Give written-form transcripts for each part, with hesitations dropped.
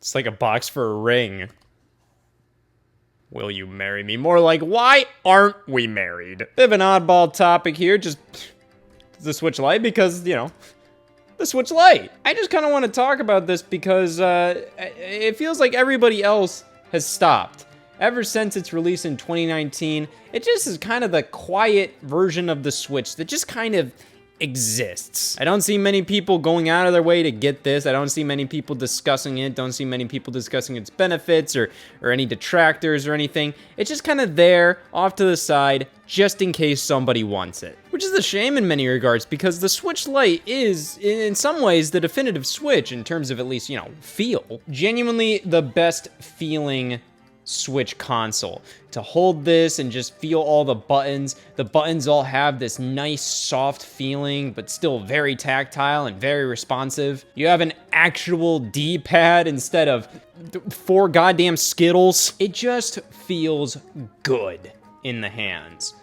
It's like a box for a ring. Will you marry me? More like, why aren't we married? Bit of an oddball topic here, just the Switch Lite, because, you know, the Switch Lite. I just kind of want to talk about this because it feels like everybody else has stopped. Ever since its release in 2019, it just is kind of the quiet version of the Switch that just kind of exists. I don't see many people going out of their way to get this. I don't see many people discussing it. Don't see many people discussing its benefits or any detractors or anything. It's just kind of there off to the side just in case somebody wants it. Which is a shame in many regards because the Switch Lite is in some ways the definitive Switch in terms of at least, you know, feel. Genuinely the best feeling Switch console. To hold this and just feel all the buttons all have this nice soft feeling but still very tactile and very responsive. You have an actual D-pad instead of 4 goddamn Skittles. It just feels good in the hands.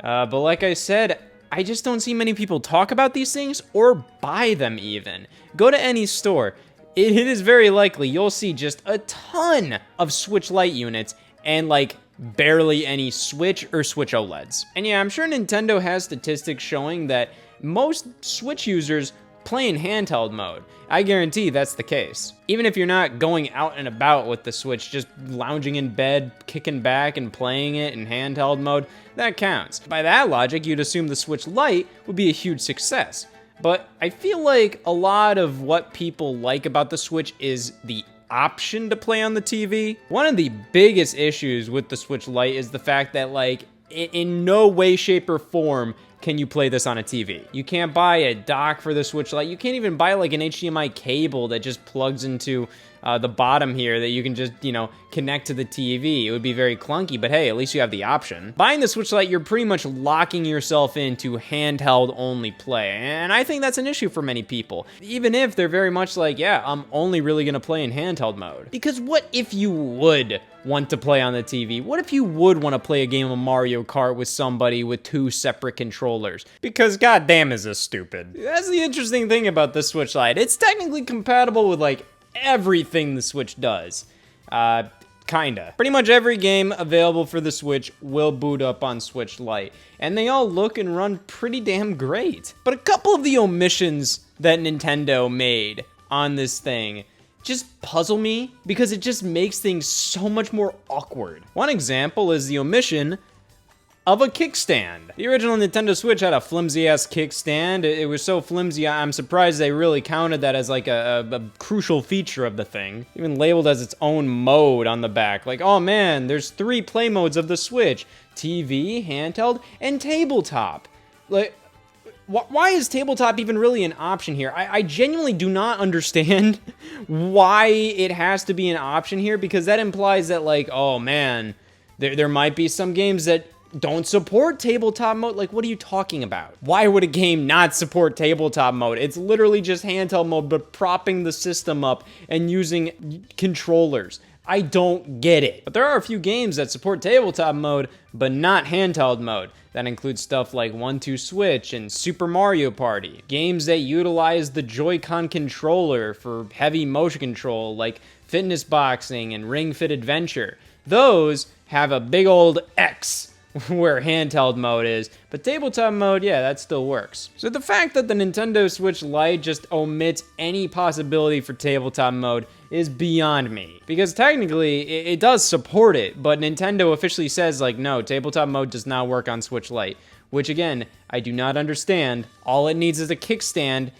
But like I said, I just don't see many people talk about these things or buy them even. Go to any store. It is very likely you'll see just a ton of Switch Lite units and like barely any Switch or Switch OLEDs. And yeah, I'm sure Nintendo has statistics showing that most Switch users play in handheld mode. I guarantee that's the case. Even if you're not going out and about with the Switch, just lounging in bed, kicking back and playing it in handheld mode, that counts. By that logic, you'd assume the Switch Lite would be a huge success. But I feel like a lot of what people like about the Switch is the option to play on the TV. One of the biggest issues with the Switch Lite is the fact that, like, in no way, shape, or form can you play this on a TV. You can't buy a dock for the Switch Lite. You can't even buy like an HDMI cable that just plugs into the bottom here that you can just, you know, connect to the TV. It would be very clunky, but hey, at least you have the option. Buying the Switch Lite, you're pretty much locking yourself into handheld only play, and I think that's an issue for many people. Even if they're very much like, yeah, I'm only really gonna play in handheld mode. Because what if you would want to play on the TV? What if you would want to play a game of Mario Kart with somebody with 2 separate controllers? Because goddamn is this stupid. That's the interesting thing about the Switch Lite. It's technically compatible with like everything the Switch does. Kinda. Pretty much every game available for the Switch will boot up on Switch Lite, and they all look and run pretty damn great. But a couple of the omissions that Nintendo made on this thing just puzzle me because it just makes things so much more awkward. One example is the omission of a kickstand. The original Nintendo Switch had a flimsy-ass kickstand. It was so flimsy, I'm surprised they really counted that as like a crucial feature of the thing. Even labeled as its own mode on the back. Like, oh man, there's 3 play modes of the Switch. TV, handheld, and tabletop. Like, why is tabletop even really an option here? I genuinely do not understand why it has to be an option here, because that implies that, like, oh man, there might be some games that don't support tabletop mode. Like, what are you talking about? Why would a game not support tabletop mode? It's literally just handheld mode, but propping the system up and using controllers. I don't get it. But there are a few games that support tabletop mode, but not handheld mode. That includes stuff like 1-2 Switch and Super Mario Party. Games that utilize the Joy-Con controller for heavy motion control, like Fitness Boxing and Ring Fit Adventure. Those have a big old X where handheld mode is, but tabletop mode, yeah, that still works. So the fact that the Nintendo Switch Lite just omits any possibility for tabletop mode is beyond me. Because technically, it does support it, but Nintendo officially says, like, no, tabletop mode does not work on Switch Lite. Which, again, I do not understand. All it needs is a kickstand,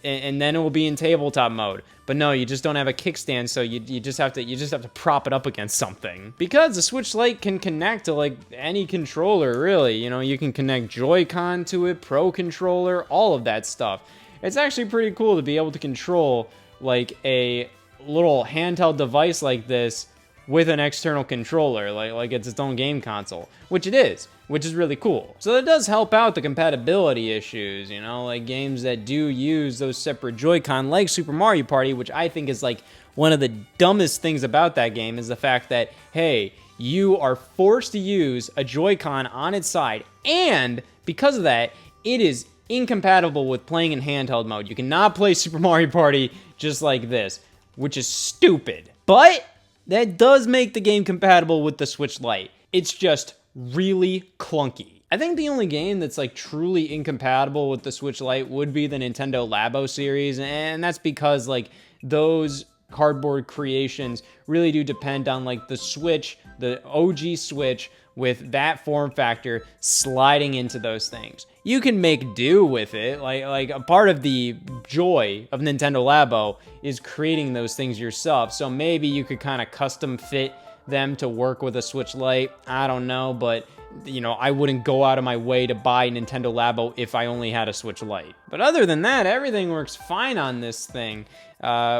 and then it will be in tabletop mode. But no, you just don't have a kickstand, so you just have to prop it up against something. Because the Switch Lite can connect to like any controller, really. You know, you can connect Joy-Con to it, Pro Controller, all of that stuff. It's actually pretty cool to be able to control like a little handheld device like this with an external controller, like it's its own game console, which it is, which is really cool. So that does help out the compatibility issues, you know, like games that do use those separate Joy-Con, like Super Mario Party, which I think is like one of the dumbest things about that game is the fact that, hey, you are forced to use a Joy-Con on its side, and because of that, it is incompatible with playing in handheld mode. You cannot play Super Mario Party just like this. which is stupid. But that does make the game compatible with the Switch Lite. It's just really clunky. I think the only game that's like truly incompatible with the Switch Lite would be the Nintendo Labo series, and that's because like those cardboard creations really do depend on like the Switch, the OG Switch, with that form factor sliding into those things. You can make do with it. Like a part of the joy of Nintendo Labo is creating those things yourself. So maybe you could kind of custom fit them to work with a Switch Lite. I don't know, but you know, I wouldn't go out of my way to buy Nintendo Labo if I only had a Switch Lite. But other than that, everything works fine on this thing,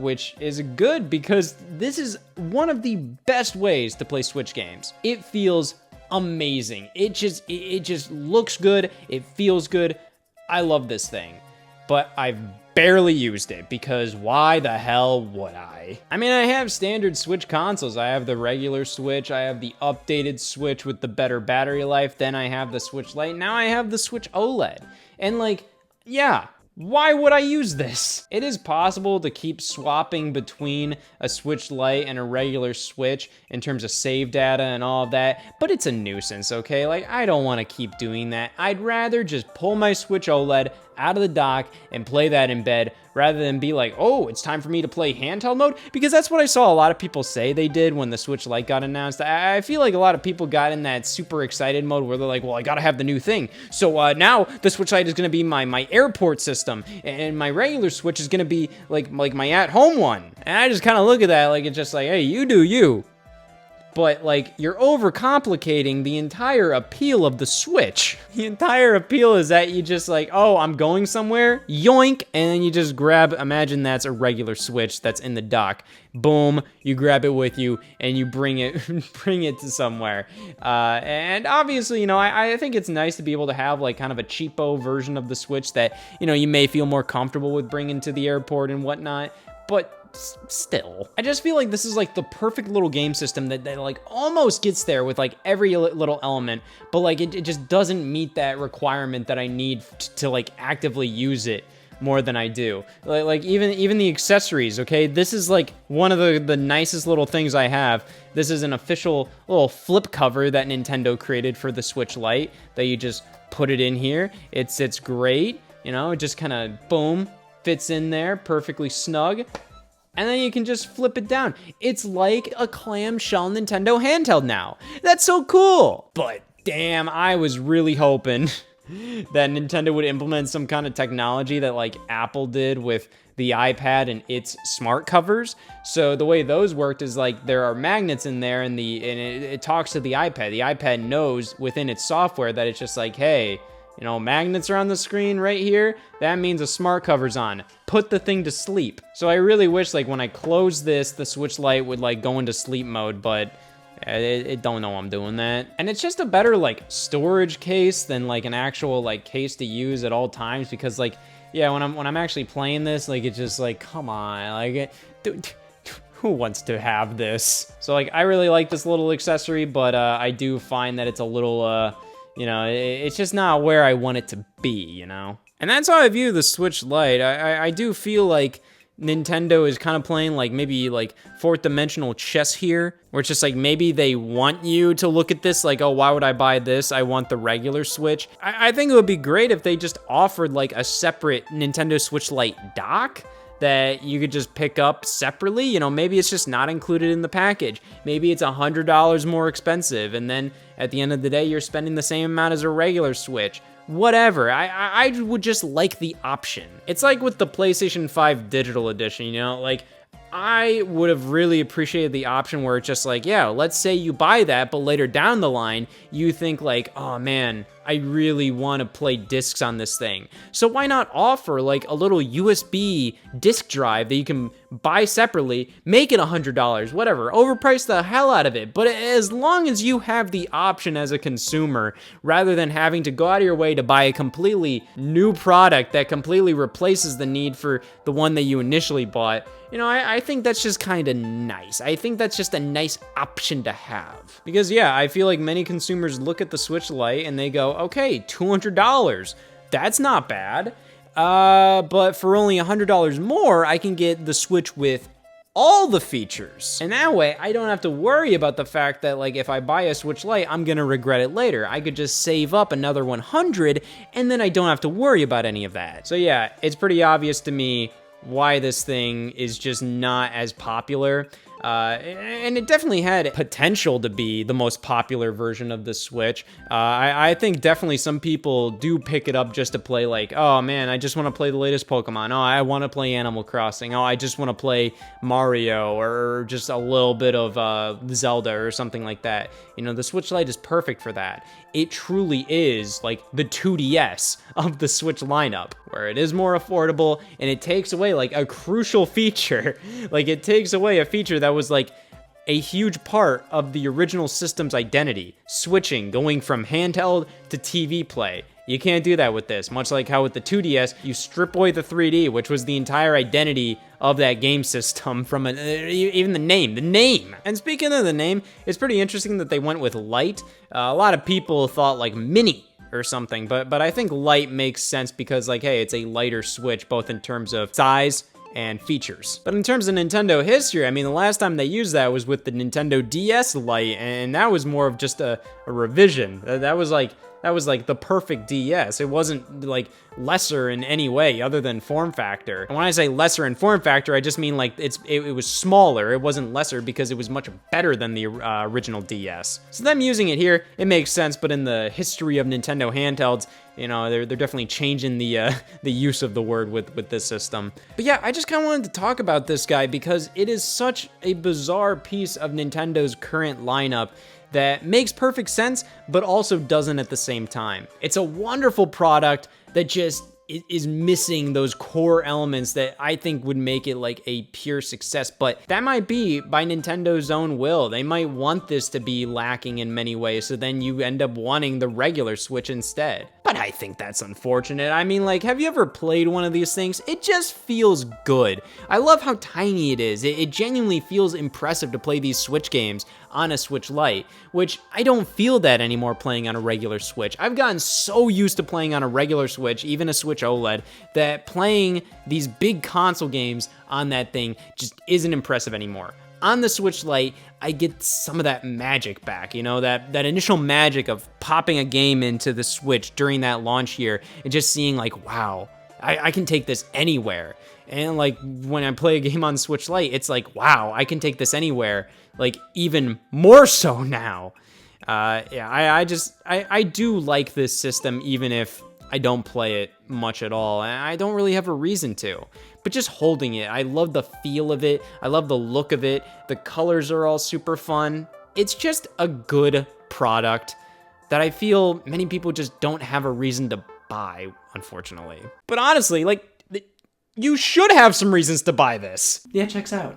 which is good because this is one of the best ways to play Switch games. It feels amazing. It just looks good. It feels good. I love this thing, but I've barely used it because why the hell would I? I mean, I have standard Switch consoles. I have the regular Switch. I have the updated Switch with the better battery life. Then I have the Switch Lite. Now I have the Switch OLED. And like, yeah, why would I use this? It is possible to keep swapping between a Switch Lite and a regular Switch in terms of save data and all of that, but it's a nuisance, okay? Like, I don't want to keep doing that. I'd rather just pull my Switch OLED out of the dock and play that in bed rather than be like, oh, it's time for me to play handheld mode, because that's what I saw a lot of people say they did when the Switch Lite got announced. I feel like a lot of people got in that super excited mode where they're like, well, I gotta have the new thing. So now the Switch Lite is gonna be my airport system, and my regular Switch is gonna be like my at-home one. And I just kind of look at that like it's just like, hey, you do you. But like, you're overcomplicating the entire appeal of the Switch. The entire appeal is that you just like, oh, I'm going somewhere, yoink, and then you just grab, imagine that's a regular Switch that's in the dock. Boom, you grab it with you and you bring it to somewhere. And obviously, you know, I think it's nice to be able to have like kind of a cheapo version of the Switch that, you know, you may feel more comfortable with bringing to the airport and whatnot, but still, I just feel like this is like the perfect little game system that like almost gets there with like every little element, but like it just doesn't meet that requirement that I need to like actively use it more than I do. Like even the accessories, okay? This is like one of the nicest little things I have. This is an official little flip cover that Nintendo created for the Switch Lite that you just put it in here. It sits great, you know, it just kind of boom, fits in there perfectly snug. And then you can just flip it down. It's like a clamshell Nintendo handheld now. That's so cool. But damn, I was really hoping that Nintendo would implement some kind of technology that like Apple did with the iPad and its smart covers. So the way those worked is like there are magnets in there and it talks to the iPad. The iPad knows within its software that it's just like, hey, you know, magnets are on the screen right here. That means a smart cover's on. Put the thing to sleep. So I really wish like when I close this, the Switch Lite would like go into sleep mode, but it don't know I'm doing that. And it's just a better like storage case than like an actual like case to use at all times, because like, yeah, when I'm actually playing this, like it's just like, come on, like who wants to have this? So like I really like this little accessory, but I do find that it's a little you know, it's just not where I want it to be, you know? And that's how I view the Switch Lite. I do feel like Nintendo is kind of playing like maybe like fourth dimensional chess here, where it's just like maybe they want you to look at this like, oh, why would I buy this? I want the regular Switch. I think it would be great if they just offered like a separate Nintendo Switch Lite dock that you could just pick up separately. You know, maybe it's just not included in the package. Maybe it's $100 more expensive, and then at the end of the day, you're spending the same amount as a regular Switch. Whatever, I would just like the option. It's like with the PlayStation 5 Digital Edition, you know, like, I would have really appreciated the option where it's just like, yeah, let's say you buy that, but later down the line, you think like, oh man, I really want to play discs on this thing. So why not offer like a little USB disc drive that you can buy separately, make it $100, whatever, overprice the hell out of it. But as long as you have the option as a consumer, rather than having to go out of your way to buy a completely new product that completely replaces the need for the one that you initially bought, you know, I think that's just kind of nice. I think that's just a nice option to have. Because yeah, I feel like many consumers look at the Switch Lite and they go, okay, $200, that's not bad. But for only $100 more, I can get the Switch with all the features. And that way, I don't have to worry about the fact that, like, if I buy a Switch Lite, I'm gonna regret it later. I could just save up another 100, and then I don't have to worry about any of that. So yeah, it's pretty obvious to me why this thing is just not as popular. And it definitely had potential to be the most popular version of the Switch. I think definitely some people do pick it up just to play, like, oh man, I just want to play the latest Pokemon. Oh, I want to play Animal Crossing. Oh, I just want to play Mario or just a little bit of Zelda or something like that. You know, the Switch Lite is perfect for that. It truly is like the 2DS of the Switch lineup, where it is more affordable and it takes away like a crucial feature. Like, it takes away a feature that was like a huge part of the original system's identity, switching, going from handheld to TV play. You can't do that with this, much like how with the 2DS, you strip away the 3D, which was the entire identity of that game system from even the name. And speaking of the name, it's pretty interesting that they went with Lite. A lot of people thought like Mini or something, but I think Lite makes sense because, like, hey, it's a lighter Switch, both in terms of size and features. But in terms of Nintendo history, I mean, the last time they used that was with the Nintendo DS Lite, and that was more of just a revision. That was like the perfect DS. It wasn't like lesser in any way other than form factor. And when I say lesser in form factor, I just mean like it was smaller. It wasn't lesser because it was much better than the original DS. So them using it here, it makes sense, but in the history of Nintendo handhelds, you know, they're definitely changing the use of the word with this system. But yeah, I just kind of wanted to talk about this guy because it is such a bizarre piece of Nintendo's current lineup that makes perfect sense, but also doesn't at the same time. It's a wonderful product that just is missing those core elements that I think would make it like a pure success, but that might be by Nintendo's own will. They might want this to be lacking in many ways, so then you end up wanting the regular Switch instead. But I think that's unfortunate. I mean, like, have you ever played one of these things? It just feels good. I love how tiny it is. It genuinely feels impressive to play these Switch games on a Switch Lite, which I don't feel that anymore playing on a regular Switch. I've gotten so used to playing on a regular Switch, even a Switch OLED, that playing these big console games on that thing just isn't impressive anymore. On the Switch Lite, I get some of that magic back, you know, that initial magic of popping a game into the Switch during that launch year and just seeing like, wow, I can take this anywhere. And like when I play a game on Switch Lite, it's like, wow, I can take this anywhere, like even more so now. Yeah, I do like this system, even if I don't play it much at all. And I don't really have a reason to. But just holding it, I love the feel of it. I love the look of it. The colors are all super fun. It's just a good product that I feel many people just don't have a reason to buy, unfortunately. But honestly, like, you should have some reasons to buy this. Yeah, checks out.